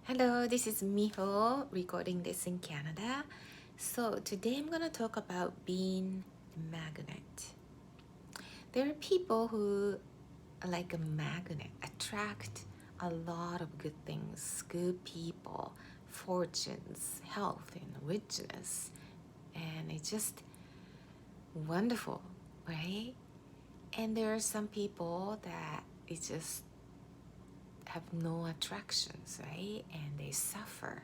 Hello, this is Miho recording this in Canada. So, today I'm going to talk about being a magnet. There are people who are like a magnet, attract a lot of good things, good people, fortunes, health, and richness. And it's just wonderful, right? And there are some people that it's just have no attractions, right? And they suffer.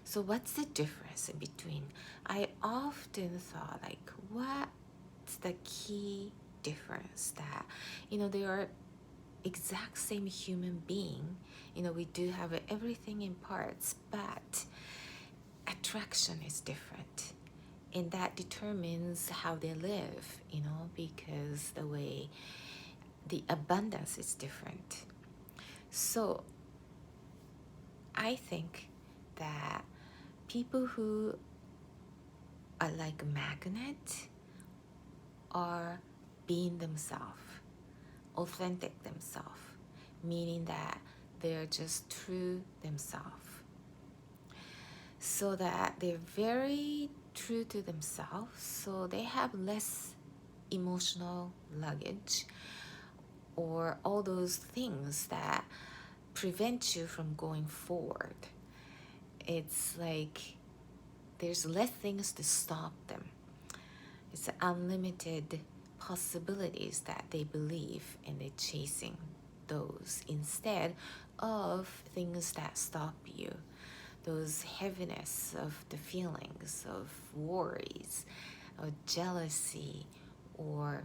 So what's the difference in between? I often thought like, what's the key difference that, they are exact same human being. We do have everything in parts, but attraction is different. And that determines how they live, because the abundance is different. So I think that people who are like a magnet are being themselves, authentic themselves, meaning that they're just true themselves. So that they're very true to themselves, so they have less emotional luggage or all those things that prevent you from going forward. It's like there's less things to stop them. It's unlimited possibilities that they believe, and they're chasing those instead of things that stop you. Those heaviness of the feelings of worries or jealousy or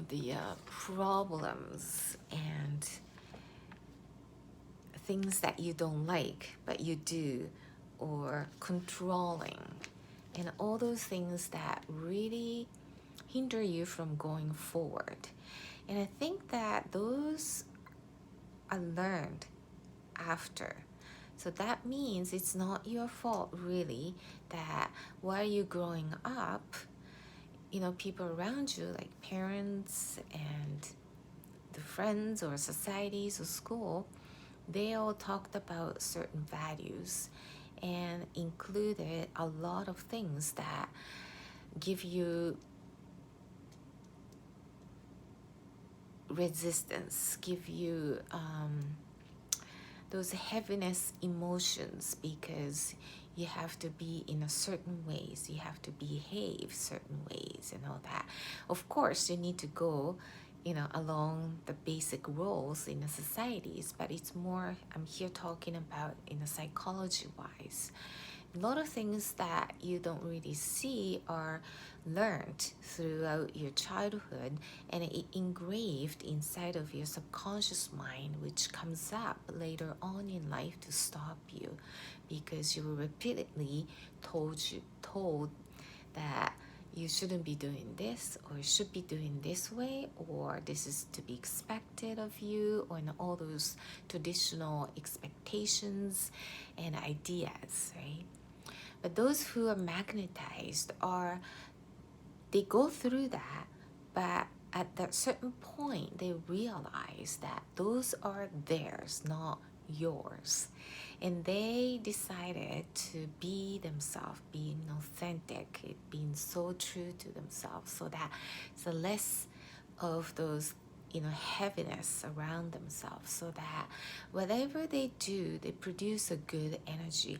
the problems and things that you don't like but you do, or controlling, and all those things that really hinder you from going forward. And I think that those are learned after. So that means it's not your fault really that while you're growing up, people around you, like parents and the friends or societies or school, they all talked about certain values and included a lot of things that give you resistance, give you those heaviness emotions, because you have to be in a certain ways, you have to behave certain ways and all that. Of course, you need to go, along the basic roles in the societies, but it's more, I'm here talking about in a psychology wise. A lot of things that you don't really see are learned throughout your childhood, and it engraved inside of your subconscious mind, which comes up later on in life to stop you, because you were repeatedly told that you shouldn't be doing this, or you should be doing this way, or this is to be expected of you, or all those traditional expectations and ideas, right? But those who are magnetized they go through that, but at that certain point, they realize that those are theirs, not yours. And they decided to be themselves, being authentic, being so true to themselves, so that it's less of those heaviness around themselves, so that whatever they do, they produce a good energy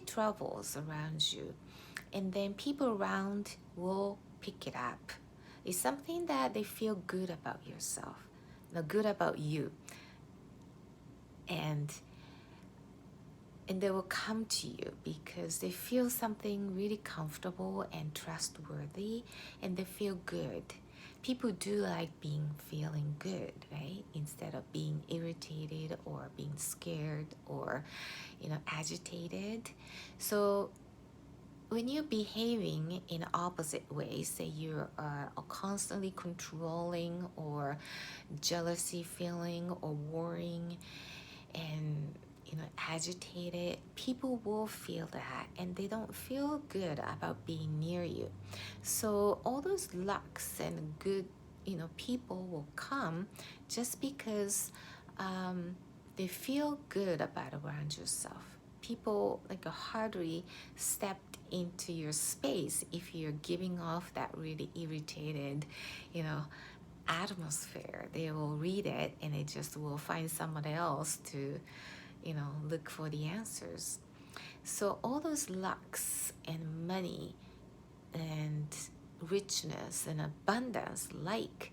travels around you, and then people around will pick it up. It's something that they feel good about yourself, good about you, and they will come to you because they feel something really comfortable and trustworthy, and they feel good. People do like feeling good, right? Instead of being irritated or being scared or, agitated. So when you're behaving in opposite ways, say you are constantly controlling or jealousy feeling or worrying and agitated, people will feel that, and they don't feel good about being near you. So all those lucks and good people will come just because they feel good about around yourself. People hardly stepped into your space if you're giving off that really irritated, atmosphere. They will read it and they just will find someone else to, look for the answers. So all those lucks and money and richness and abundance, like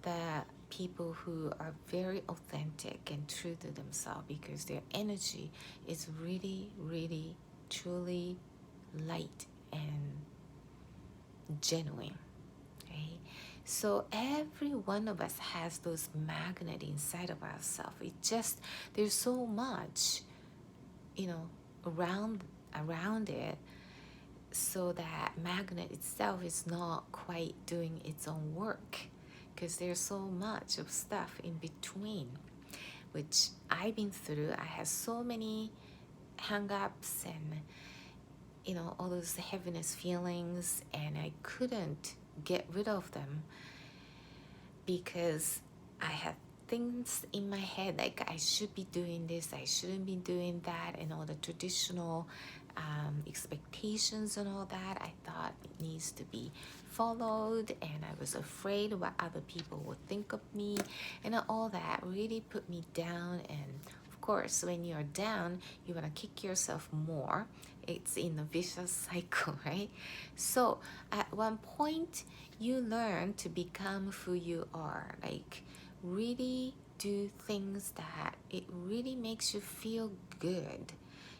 the people who are very authentic and true to themselves, because their energy is really, really, truly light and genuine. Okay? So every one of us has those magnets inside of ourselves. There's so much, around it, so that magnet itself is not quite doing its own work, because there's so much of stuff in between, which I've been through. I had so many hang-ups and all those heaviness feelings, and I couldn't get rid of them because I had things in my head like I should be doing this, I shouldn't be doing that, and all the traditional expectations and all that I thought it needs to be followed, and I was afraid what other people would think of me, and all that really put me down. And of course, when you're down, you want to kick yourself more. It's in a vicious cycle, right? So at one point, you learn to become who you are, like really do things that it really makes you feel good.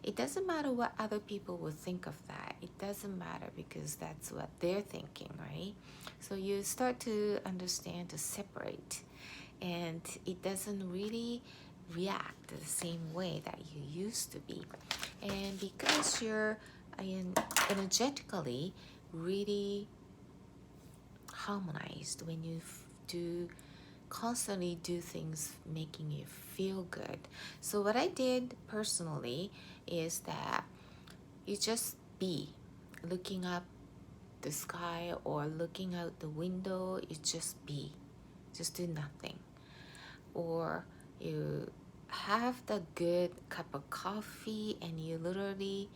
It doesn't matter what other people will think of that. It doesn't matter, because that's what they're thinking, right? So you start to understand to separate, and it doesn't really react the same way that you used to be. And because you're energetically really harmonized, when you constantly do things making you feel good. So what I did personally is that you just be looking up the sky or looking out the window. You just do nothing, or you have the good cup of coffee and you literally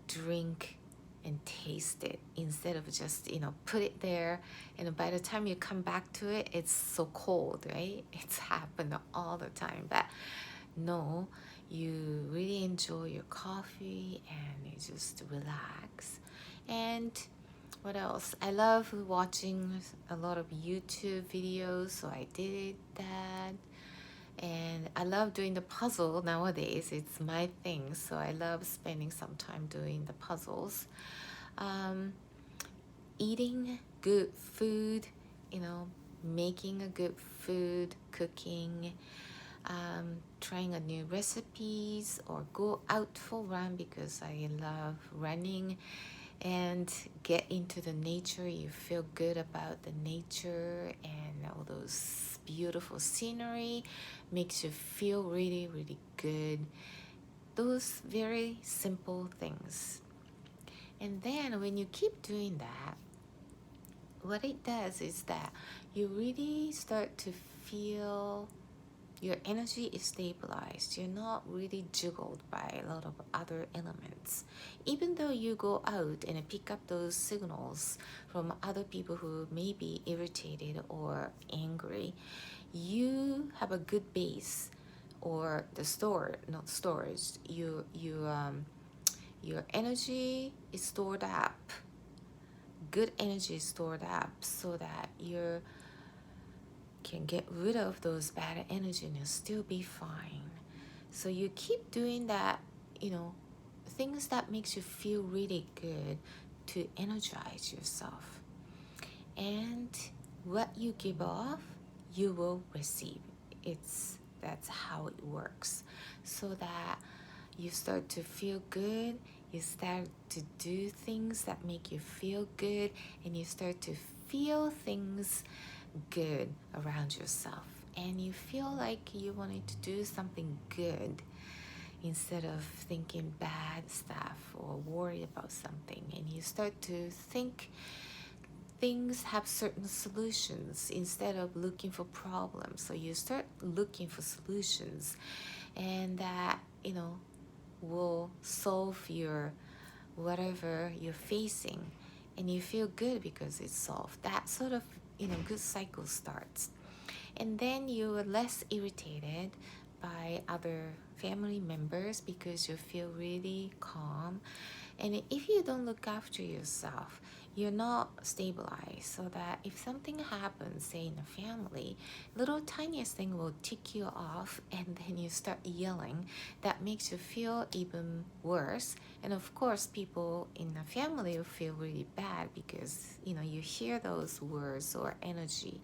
drink and taste it, instead of just put it there, and by the time you come back to it, it's so cold, right? It's happened all the time. But no, you really enjoy your coffee and you just relax. And what else? I love watching a lot of YouTube videos, so I did that. And I love doing the puzzle nowadays. It's my thing, so I love spending some time doing the puzzles. Eating good food, making a good food, cooking, trying a new recipes, or go out for run, because I love running, and get into the nature. You feel good about the nature, and all those beautiful scenery makes you feel really, really good. Those very simple things. And then when you keep doing that, what it does is that you really start to feel your energy is stabilized. You're not really jiggled by a lot of other elements. Even though you go out and pick up those signals from other people who may be irritated or angry, you have a good base, or not storage. Your energy is stored up. Good energy is stored up, so that you can get rid of those bad energy and you'll still be fine. So you keep doing that, things that makes you feel really good to energize yourself. And what you give off, you will receive. That's how it works. So that you start to feel good, you start to do things that make you feel good, and you start to feel things good around yourself, and you feel like you wanted to do something good instead of thinking bad stuff or worry about something, and you start to think things have certain solutions instead of looking for problems. So you start looking for solutions, and that will solve your whatever you're facing, and you feel good because it's solved. That sort of good cycle starts, and then you are less irritated by other family members because you feel really calm. And if you don't look after yourself, you're not stabilized, so that if something happens, say in a family, little tiniest thing will tick you off, and then you start yelling. That makes you feel even worse. And of course, people in a family will feel really bad because you hear those words or energy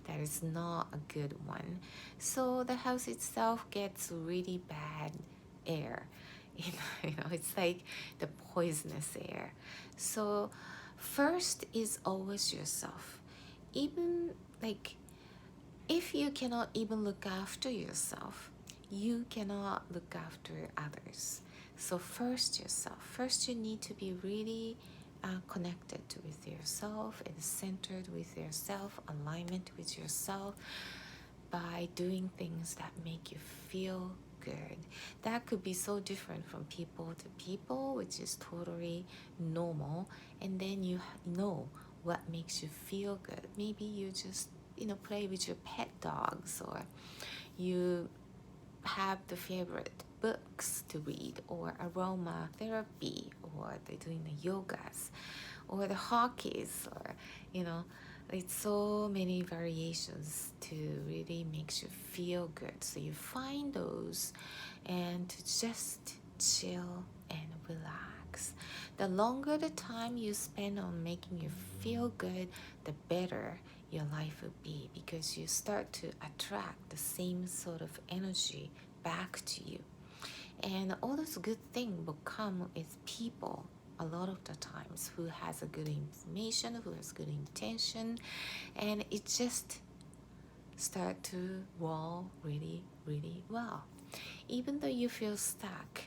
that is not a good one. So the house itself gets really bad air. It's like the poisonous air. So first is always yourself. Even like if you cannot even look after yourself, you cannot look after others. So first yourself. First you need to be really connected with yourself and centered with yourself, alignment with yourself, by doing things that make you feel good. That could be so different from people to people, which is totally normal. And then you know what makes you feel good. Maybe you just play with your pet dogs, or you have the favorite books to read, or aroma therapy, or they're doing the yogas, or the hockeys, or it's so many variations to really makes you feel good. So you find those and to just chill and relax. The longer the time you spend on making you feel good, the better your life will be, because you start to attract the same sort of energy back to you. And all those good things will come with people a lot of the times who has a good information, who has good intention, and it just start to roll really, really well. Even though you feel stuck,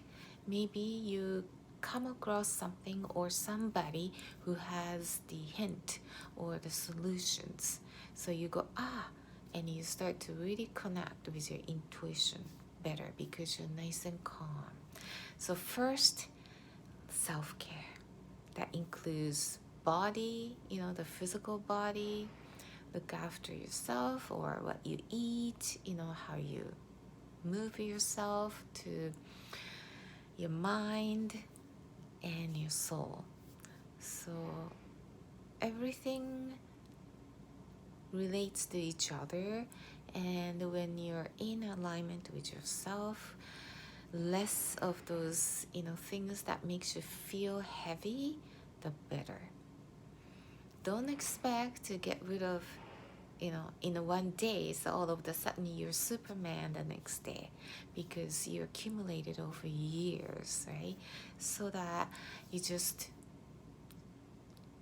maybe you come across something or somebody who has the hint or the solutions. So you go, and you start to really connect with your intuition better because you're nice and calm. So first, self-care. That includes body, the physical body. Look after yourself, or what you eat, how you move yourself, to your mind and your soul. So everything relates to each other, and when you're in alignment with yourself, less of those things that makes you feel heavy, the better. Don't expect to get rid of in one day, so all of a sudden you're Superman the next day, because you accumulated over years, right? So that you just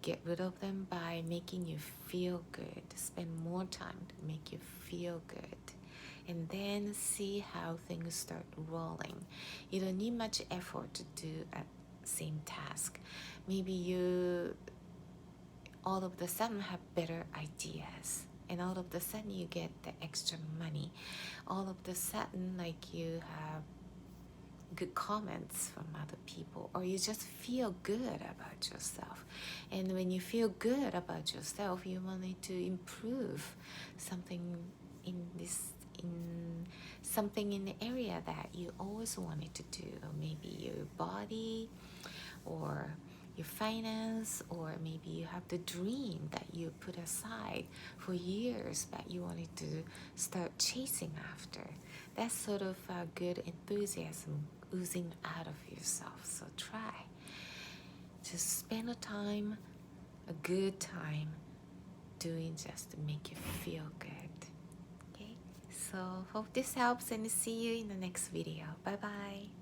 get rid of them by making you feel good. Spend more time to make you feel good, and then see how things start rolling. You don't need much effort to do a same task. Maybe you all of a sudden have better ideas, and all of a sudden you get the extra money. All of a sudden, like, you have good comments from other people, or you just feel good about yourself. And when you feel good about yourself, you wanted to improve something in something in the area that you always wanted to do, or maybe your body, or your finance, or maybe you have the dream that you put aside for years that you wanted to start chasing after. That's sort of a good enthusiasm oozing out of yourself. So try. Just spend a good time doing, just to make you feel good. Okay? So hope this helps, and see you in the next video. Bye bye.